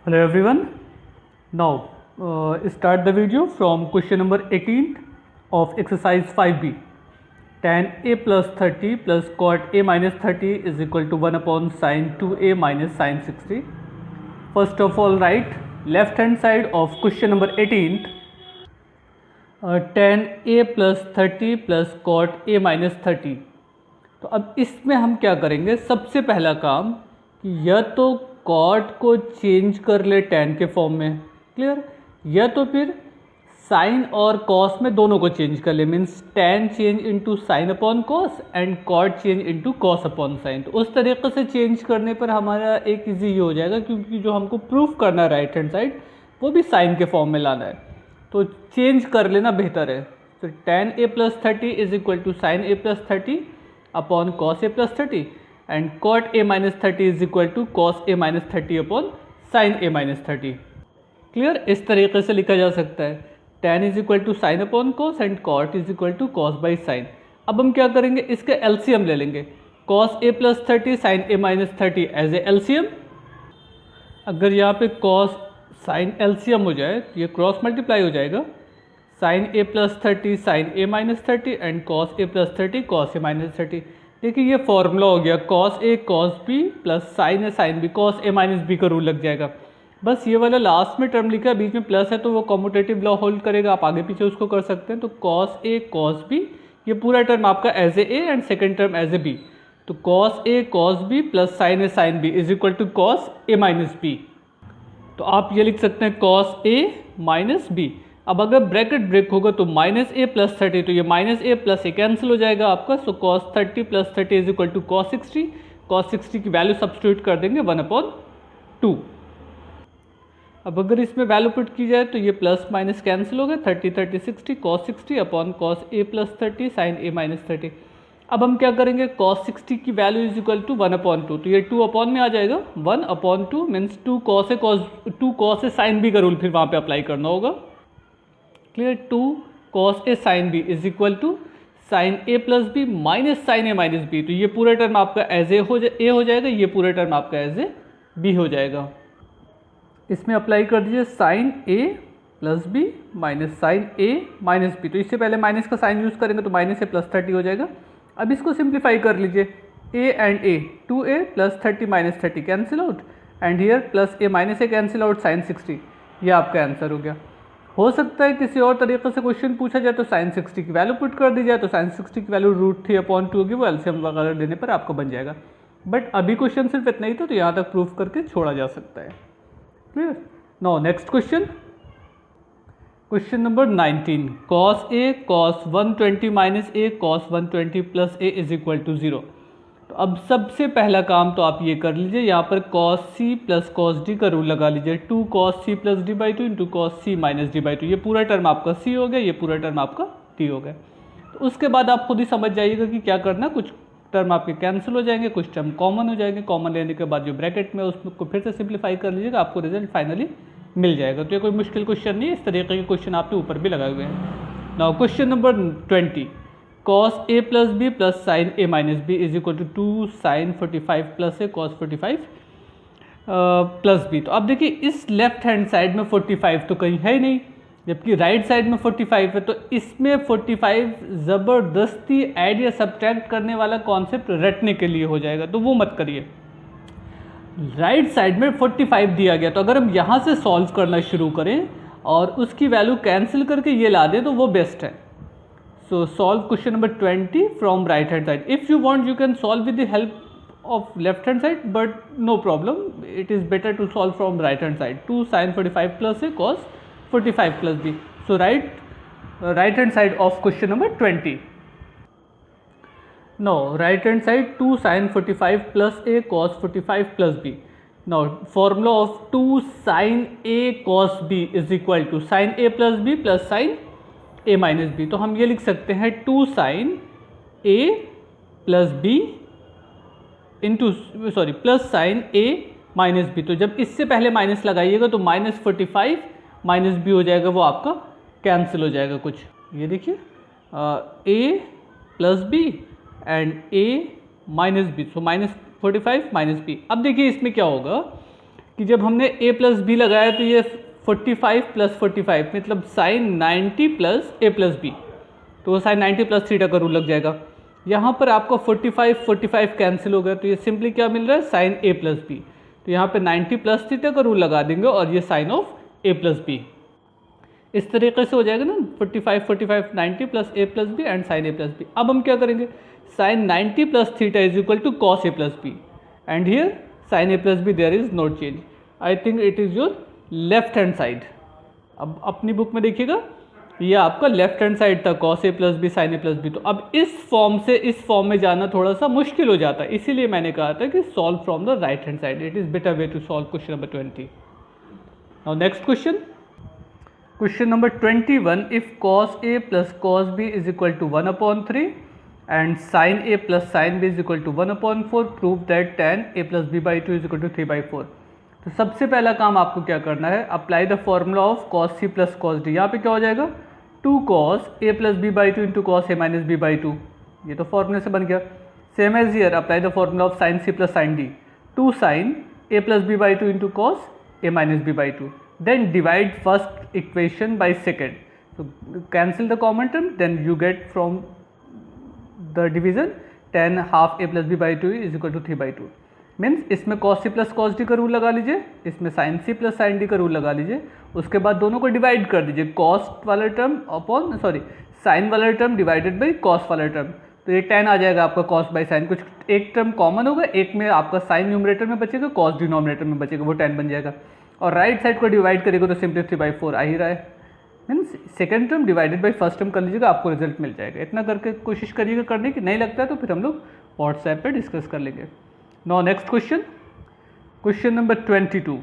Hello everyone. Now start the video from question number 18 of exercise 5b. Tan a plus 30 plus cot a minus 30 is equal to 1 upon sin 2a minus sin 60. First of all, write left hand side of question number 18. Tan a plus 30 plus cot a minus 30. तो अब इसमें हम क्या करेंगे, सबसे पहला काम कि या तो कॉट को चेंज कर ले टैन के फॉर्म में, क्लियर, या तो फिर साइन और कॉस में दोनों को चेंज कर ले, means tan change into sine upon cos and cot change into cos upon sine. तो उस तरीके से चेंज करने पर हमारा एक इजी ये हो जाएगा, क्योंकि जो हमको प्रूफ करना है राइट हैंड साइड वो भी साइन के फॉर्म में लाना है, तो चेंज कर लेना बेहतर है। तो tan A plus 30 is equal to sine A plus 30 upon cos A plus 30 and cot A minus 30 is equal to cos A minus 30 upon sine A minus 30। Clear, इस तरीके से लिखा जा सकता है, tan is equal to sine upon cos and cot is equal to cos by sine. अब हम क्या करेंगे, इसके एलसीएम ले लेंगे, cos A plus 30 sine A minus 30 as a LCM. अगर यहाँ पे कॉस साइन एलसीएम हो जाए तो ये क्रॉस मल्टीप्लाई हो जाएगा, sine A plus 30 sine A minus 30 and cos A plus 30 cos A minus 30। देखिए ये फॉर्मूला हो गया, cos A cos B plus sine A sine B, cos A minus B का रूल लग जाएगा। बस ये वाला लास्ट में टर्म लिखा है, बीच में प्लस है तो वो कॉम्यूटेटिव लॉ होल्ड करेगा, आप आगे पीछे उसको कर सकते हैं। तो कॉस ए कॉस बी, ये पूरा टर्म आपका as A and second term as A B, तो cos A cos B plus sine A sine B is equal to cos A minus B. तो आप ये लिख सकते हैं कॉस ए माइनस बी। अब अगर ब्रैकेट ब्रेक होगा तो माइनस ए प्लस 30, तो ये minus A plus A cancel हो जाएगा आपका। So cos 30 plus 30 is equal to cos 60। Cos 60 की वैल्यू सब्स्टिट्यूट कर देंगे 1/2। अब अगर इसमें वैल्यू पुट की जाए तो ये प्लस माइनस कैंसिल हो गया, 30 30 60 cos 60 upon cos A plus 30 sine A minus 30। अब हम क्या करेंगे, cos 60 की वैल्यू इज इक्वल टू 1/2, तो ये 2 अपॉन में आ जाएगा, 1/2 means 2 cos A sine B का रूल फिर वहाँ पे अप्लाई करना होगा। Clear, 2 cos A sine B is equal to sine A plus B minus sine A minus B, तो ये पूरा टर्म आपका एज ए हो जाएगा, ये पूरा टर्म आपका एज ए बी हो जाएगा। इसमें अप्लाई कर दीजिए sign A plus B minus sine A minus B, तो इससे पहले माइनस का साइन यूज़ करेंगे तो माइनस ए प्लस 30 हो जाएगा। अब इसको सिंप्लीफाई कर लीजिए, a and a, 2a plus 30 minus 30 cancel out and here plus a minus A cancel out sine 60, ये आपका आंसर हो गया। हो सकता है किसी और तरीके से क्वेश्चन पूछा जाए तो साइन 60 की वैल्यू पुट कर दी जाए, तो साइन 60 की वैल्यू √3/2 होगी, वो एलसीएम वगैरह देने पर आपको बन जाएगा। बट अभी क्वेश्चन सिर्फ इतना ही था, तो यहाँ तक प्रूफ करके छोड़ा जा सकता है। Clear, now next question, question number 19, cos a cos 120 minus A cos 120 plus A is equal to 0। तो अब सबसे पहला काम तो आप ये कर लीजिए, यहाँ पर cos c plus cos d का रूल लगा लीजिए, 2 cos c plus d by 2 into cos c minus d by 2, ये पूरा टर्म आपका c हो गया, ये पूरा टर्म आपका d हो गया। तो उसके बाद आप खुद ही समझ जाइएगा कि क्या करना, कुछ टर्म आपके कैंसिल हो जाएंगे, कुछ टर्म कॉमन हो जाएंगे, कॉमन लेने के बाद जो ब्रैकेट में उसको फिर से सिंप्लीफाई कर लीजिएगा, आपको रिजल्ट फाइनली मिल जाएगा। तो ये कोई मुश्किल क्वेश्चन नहीं है, इस तरीके के क्वेश्चन आपके ऊपर भी लगाए हुए हैं। Now question number 20, cos a plus B plus sine A minus B is equal to 2 sine 45 plus A cos 45 plus B. तो अब देखिए इस लेफ्ट हैंड साइड में 45 तो कहीं है ही नहीं, जबकि राइट साइड में 45 है, तो इसमें 45 ज़बरदस्ती ऐड या सब्ट्रैक्ट करने वाला कॉन्सेप्ट रटने के लिए हो जाएगा, तो वो मत करिए। राइट साइड में 45 दिया गया, तो अगर हम यहाँ से सॉल्व करना शुरू करें और उसकी वैल्यू कैंसिल करके ये ला दें तो वो बेस्ट है। So solve question number 20 from right hand side. If you want you can solve with the help of left hand side, but no problem, it is better to solve from right hand side. 2 sine 45 plus A cos 45 plus B. So right hand side of question number 20। Now right hand side 2 sin 45 plus a cos 45 plus b. Now formula of 2 sin a cos b is equal to sin a plus b plus sin a minus b. तो हम ये लिख सकते हैं 2 sin a plus b into plus sin a minus b। तो जब इससे पहले माइनस लगाइएगा तो माइनस 45 माइनस b हो जाएगा, वो आपका कैंसिल हो जाएगा कुछ। ये देखिए a plus b and a minus B, so minus 45 minus B. अब देखिए इसमें क्या होगा, कि जब हमने a प्लस बी लगाया तो ये 45 प्लस 45 मतलब sine 90 plus a plus B, तो वो साइन 90 प्लस थीटा का रूल लग जाएगा। यहाँ पर आपको 45 45 कैंसिल हो गया, तो ये सिंपली क्या मिल रहा है, साइन a प्लस बी। तो यहाँ पे 90 प्लस थीटा का रूल लगा देंगे और ये sine of a plus B. इस तरीके से हो जाएगा ना, 45 45 90 plus a plus B and sine a plus B. अब हम क्या करेंगे, sine 90 plus theta is equal to cos a plus B and here sine a plus B there is no change. I think it is your left hand side. अब अपनी book में देखिएगा, ये आपका लेफ्ट हैंड साइड था, cos A plus B sign A plus B. तो अब इस फॉर्म से इस फॉर्म में जाना थोड़ा सा मुश्किल हो जाता है, इसीलिए मैंने कहा था कि solve from the right hand side, it is better way to solve question number 20। Now next question, question number 21, if cos A plus cos b is equal to 1/3 and sine A plus sine B is equal to 1/4, prove that tan a plus b by 2 is equal to 3/4। तो सबसे पहला काम आपको क्या करना है, apply the formula of cos C plus cos d. यहाँ पे क्या हो जाएगा, 2 cos a plus b by 2 into cos A minus b by 2, ये तो फॉर्मूले से बन गया। Same as here, apply the formula of sine c plus sine d, 2 sin a plus b by 2 into cos A minus b by 2। Then divide first equation by second, so cancel the common term, then you get from the division tan half a plus b by 2 is equal to 3/2। Means इसमें cos c plus cos d का rule लगा लीजिए, इसमें sin c plus sin d का rule लगा लीजिए, उसके बाद दोनों को डिवाइड कर दीजिए, cos वाला टर्म अपॉन sin वाला टर्म डिवाइडेड बाई cos वाला टर्म। तो ये tan आ जाएगा आपका cos बाई sin, कुछ एक टर्म कॉमन होगा, एक में आपका sin न्यूमरेटर में बचेगा, cos डिनोमिनेटर में बचेगा, वो tan बन जाएगा। और राइट साइड को डिवाइड करेगा तो सिंपली 3/4 आ ही रहा है। Means second term divided by first term कर लीजिएगा, आपको रिजल्ट मिल जाएगा। इतना करके कोशिश करिएगा करने की, नहीं लगता है तो फिर हम लोग व्हाट्सएप पे डिस्कस कर लेंगे। Now next question, question number 22,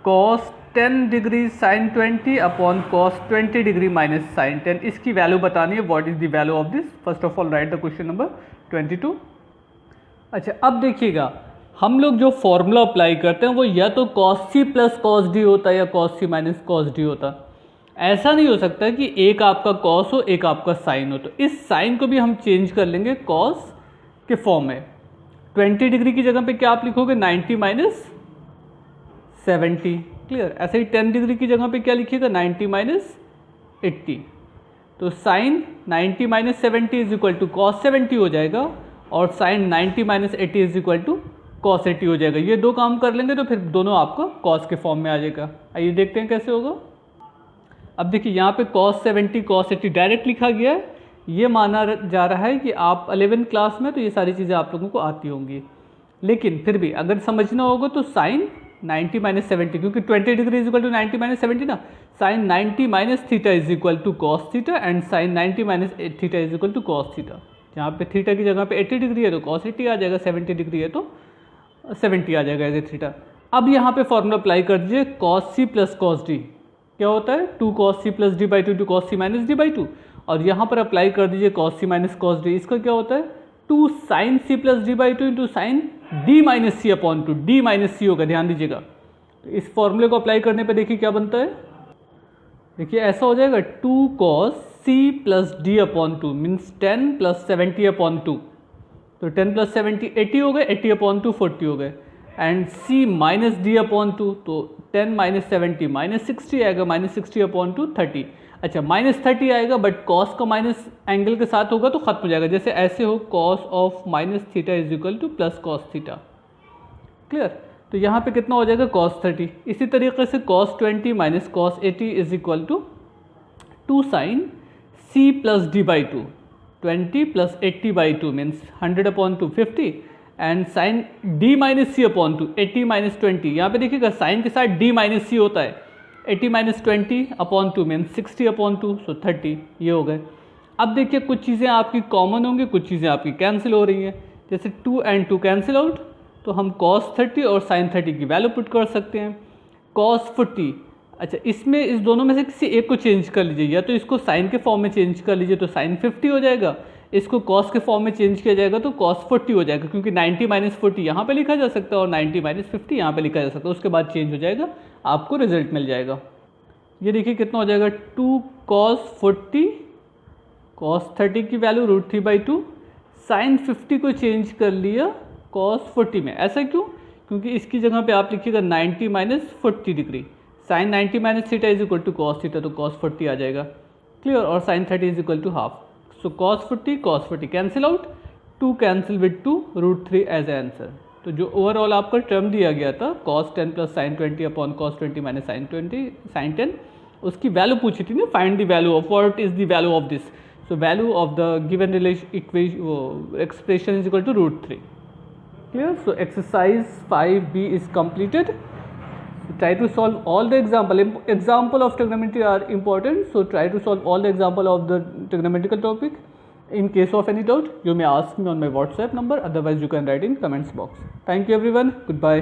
cos 10 degree sine 20 upon cos 20 degree minus sine 10, इसकी वैल्यू बतानी है। What is the value of this? First of all write the question number 22। अच्छा, अब देखिएगा, हम लोग जो फॉर्मूला अप्लाई करते हैं वो या तो कॉस सी प्लस कॉस डी होता है या कॉस सी माइनस कॉस डी होता। ऐसा नहीं हो सकता कि एक आपका कॉस हो एक आपका साइन हो। तो इस साइन को भी हम चेंज कर लेंगे कॉस के फॉर्म में। 20 डिग्री की जगह पे क्या आप लिखोगे, 90 माइनस 70। क्लियर? ऐसे ही 10 डिग्री की जगह पे क्या लिखिएगा, 90 माइनस 80। तो sine 90 minus 70 is equal to cos 70 हो जाएगा और sine 90 minus 80 is equal to cos 80 हो जाएगा। ये दो काम कर लेंगे तो फिर दोनों आपका कॉस के फॉर्म में आ जाएगा। आइए देखते हैं कैसे होगा। अब देखिए, यहाँ पे cos 70 cos 80 डायरेक्ट लिखा गया है। ये माना जा रहा है कि आप 11th क्लास में तो ये सारी चीज़ें आप लोगों को आती होंगी, लेकिन फिर भी अगर समझना होगा तो साइन 90 माइनस 70, क्योंकि 20 degree is equal to 90 minus 70 ना, sine 90 minus theta is equal to cos theta and sine 90 minus theta is equal to cos theta. जहाँ पे थीटा की जगह पे 80 डिग्री है तो कॉस 80 आ जाएगा, 70 डिग्री है तो 70 आ जाएगा एज ए थीटा। अब यहाँ पे फॉर्मूला अप्लाई कर दीजिए, कॉस सी प्लस कॉस डी क्या होता है, 2 cos c plus D by 2 two cos C minus D by 2। और यहाँ पर अप्लाई कर दीजिए cos c minus cos D, इसका क्या होता है 2 sin c plus D by 2 into sine D minus C upon 2, D minus C होगा, ध्यान दीजिएगा। तो इस फॉर्मूले को अप्लाई करने पर देखिए क्या बनता है, देखिए ऐसा हो जाएगा 2 cos c plus D upon 2 means 10 plus 70 upon 2। तो 10 प्लस 70 80 हो गए, 80 अपॉन 2 40 हो गए, and c minus D upon 2, तो 10 माइनस 70 माइनस 60 आएगा, माइनस 60 अपॉन 2 30। अच्छा, माइनस 30 आएगा बट कॉस का माइनस एंगल के साथ होगा तो खत्म हो जाएगा, जैसे ऐसे हो cos of minus theta is equal two plus cos theta. Clear? तो यहाँ पे कितना हो जाएगा cos 30। इसी तरीके से cos 20 minus cos 80 is equal to 2 sine c plus D by 2, 20 plus 80 by 2 means 100 upon 2 50 and sine d minus C upon 2, 80 minus 20। यहाँ पे देखिएगा साइन के साथ d माइनस सी होता है, 80 माइनस 20 अपॉन 2 मीन्स 60 अपॉन 2, सो 30। ये हो गए। अब देखिए कुछ चीज़ें आपकी कॉमन होंगी, कुछ चीज़ें आपकी कैंसिल हो रही हैं, जैसे 2 एंड 2 कैंसिल आउट, तो हम cos 30 और sin 30 की वैल्यू पुट कर सकते हैं। cos 40, अच्छा इसमें इस दोनों में से किसी एक को चेंज कर लीजिए, या तो इसको साइन के फॉर्म में चेंज कर लीजिए तो sin 50 हो जाएगा, इसको cos के फॉर्म में चेंज किया जाएगा तो cos 40 हो जाएगा, क्योंकि 90 माइनस 40 यहाँ पर लिखा जा सकता है और 90 माइनस 50 यहाँ पर लिखा जा सकता है, उसके बाद चेंज हो जाएगा, आपको रिजल्ट मिल जाएगा। ये देखिए कितना हो जाएगा 2 cos 40, cos 30 की वैल्यू √3/2, sin 50 को चेंज कर लिया cos 40 में। ऐसा क्यों? क्योंकि इसकी जगह पे आप लिखिएगा 90 minus 40 degree. Sine 90 minus theta is equal to cos theta, तो कॉस 40 आ जाएगा। क्लियर। और sine 30 is equal to half. So cos 40 cancel out, 2 cancel with 2, √3 as a answer. तो जो ओवरऑल आपका टर्म दिया गया था cos 10 plus sine 20 upon cos 20 minus sine 10, उसकी वैल्यू पूछी थी ना, find the value of what is the value of this. So value of the given relation equation expression is equal to √3। Clear. So exercise 5B is completed. So try to solve all the example of trigonometry are important, so try to solve all the example of the trigonometrical topic. In case of any doubt, you may ask me on my WhatsApp number, otherwise you can write in comments box. Thank you everyone, goodbye.